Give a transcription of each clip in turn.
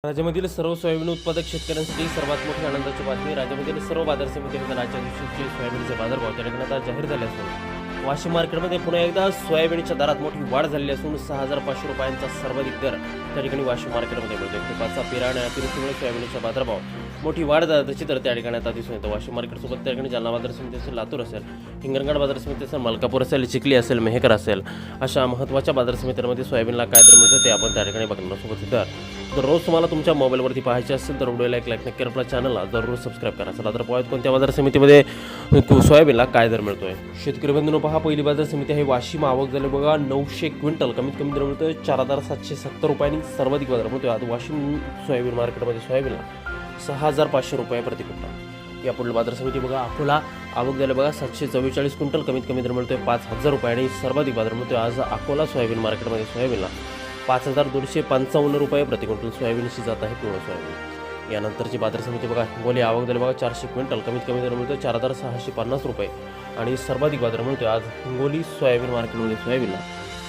राज्यामधील सर्व सोयाबीन उत्पादक शेतकऱ्यांसाठी सर्वात मोठी आनंदाची बातमी. राज्यामधील सर्व बाजार समित्यांमध्ये आजच्या दिवशीचे सोयाबीनचे बाजारभाव त्या ठिकाणी आता जाहीर झाले असून वाशिम मार्केटमध्ये पुन्हा एकदा सोयाबीनच्या दरात मोठी वाढ झालेली असून 6,500 रुपयांचा सर्वाधिक दर त्या ठिकाणी वाशिम मार्केटमध्ये मिळतो. तुपाचा पेरा आणि अतिवृष्टीमुळे सोयाबीनचा बाजारभाव मोठी वाढ झाल्याची तर त्या ठिकाणी आता दिसून येतं. वाशिम मार्केटसोबत त्या ठिकाणी जालना बाजार समिती असेल, लातूर असेल, हिंगणघाट बाजार समिती असेल, मलकापूर असेल, चिखली असेल, मेहकर असेल, अशा महत्त्वाच्या बाजार समित्यांमध्ये सोयाबीनला काय दर मिळतं ते आपण त्या ठिकाणी बघणार सोबत तर रोज तुम्हाला तुमच्या मोबाईलवरती पाहायचे असेल तर व्हिडिओला एक लाईक नक्की, आपल्या चॅनलला जरूर सबस्क्राईब करा. चला तर पाहूयात कोणत्या बाजार समितीमध्ये सोयाबीनला काय दर मिळतोय. शेतकरी बंधूंनो, पहा पहिली बाजार समिती आहे वाशिम. आवक झाले बघा 900 क्विंटल, कमीत कमी दर मिळतोय 4,770 रुपयांनी सर्वाधिक बाजार मिळतोय. आज वाशिम सोयाबीन मार्केटमध्ये सोयाबीनला 6,500 रुपये प्रति क्विंटल. या पुढील बाजार समिती बघा अकोला. आवक झाले बघा 744 क्विंटल, कमीत कमी दर मिळतोय 5,000 रुपये आणि सर्वाधिक बाजार मिळतोय आज अकोला सोयाबीन मार्केटमध्ये सोयाबीनला 5,255 रुपये प्रति क्विंटल. सोयाबीनची जात आहे पूर्ण सोयाबीन. यानंतरची बाजार समिती बघा हिंगोली. आवक झाली बघा 400 क्विंटल, कमीत कमी दर मिळतोय 4,650 रुपये आणि सर्वाधिक बाजार मिळतोय आज हिंगोली सोयाबीन मार्केटमध्ये सोयाबीनला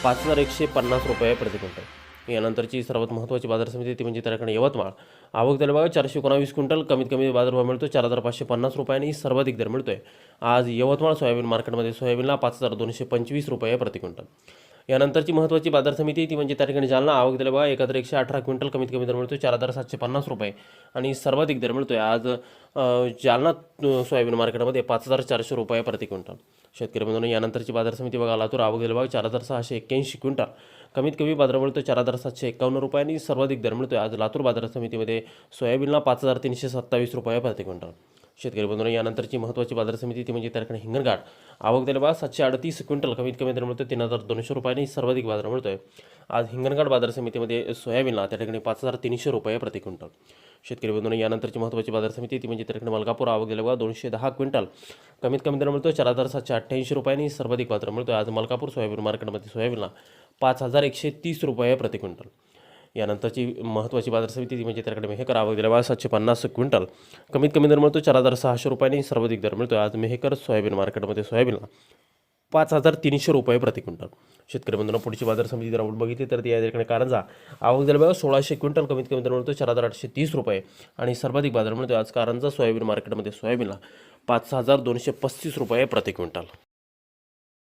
5,150 रुपये प्रति क्विंटल. यानंतरची सर्वात महत्त्वाची बाजार समिती ती म्हणजे त्याकडे यवतमाळ. आवक झाली बघा 419 क्विंटल, कमीत कमी बाजारभाव मिळतो 4,550 रुपये आणि सर्वाधिक दर मिळतोय आज यवतमाळ सोयाबीन मार्केटमध्ये सोयाबीनला 5,225 रुपये प्रति क्विंटल. यानंतरची महत्त्वाची बाजार समिती ती म्हणजे त्या ठिकाणी जालना. आवक दिले बघा 1,118 क्विंटल, कमीत कमी दर मिळतो 4,750 रुपये आणि सर्वाधिक दर मिळतोय आज जालना सोयाबीन मार्केटमध्ये 5,400 रुपये प्रति क्विंटल. शेतकरी बंधूंनो, यानंतरची बाजार समिती बघा लातूर. आवक दिले बघा 4,681 क्विंटल, कमीत कमी बाजार मिळतो 4,751 रुपये आणि सर्वाधिक दर मिळतोय आज लातूर बाजार समितीमध्ये सोयाबीनला 5,327 रुपये प्रति क्विंटल. शेतकरी बंधूंनो, यानंतरची महत्त्वाची बाजार समिती ती म्हणजे त्या ठिकाणी हिंगणघाट. आवक दिले बघा 738 क्विंटल, कमीत कमी दर मिळतो 3,200 रुपये आणि सर्वाधिक बाजार मिळतोय आज हिंगणघाट बाजार समितीमध्ये सोयाबीनला त्या ठिकाणी 5,300 रुपये प्रति क्विंटल. शेतकरी बंधूंनो, यानंतरची महत्त्वाची बाजार समिती ती म्हणजे त्या ठिकाणी मलकापूर. आवक दिले बघा 210 क्विंटल, कमीत कमी दर मिळतो 4,788 रुपये आणि सर्वाधिक बाजार मिळतोय आज मलकापूर सोयाबीन मार्केटमध्ये सोयाबीनला 5,130 रुपये प्रति क्विंटल. यानंतरची महत्त्वाची बाजार समिती ती म्हणजे त्याकडे मेहकर. आवक दिल्या बघा 750 क्विंटल, कमीत कमी दर मिळतो 4,600 रुपये आणि सर्वाधिक दर मिळतो आज मेहकर सोयाबीन मार्केटमध्ये सोयाबीनला 5,300 रुपये प्रति क्विंटल. शेतकरी बंधूंनो, पुढची बाजार समिती जर आपण बघितली तर ती या ठिकाणी कारंजा. आवक दिल्या बघा 1,600 क्विंटल, कमीत कमी दर मिळतो 4,830 रुपये आणि सर्वाधिक बाजार मिळतो आज कारंजा सोयाबीन मार्केटमध्ये सोयाबीनला 5,235 रुपये प्रति क्विंटल.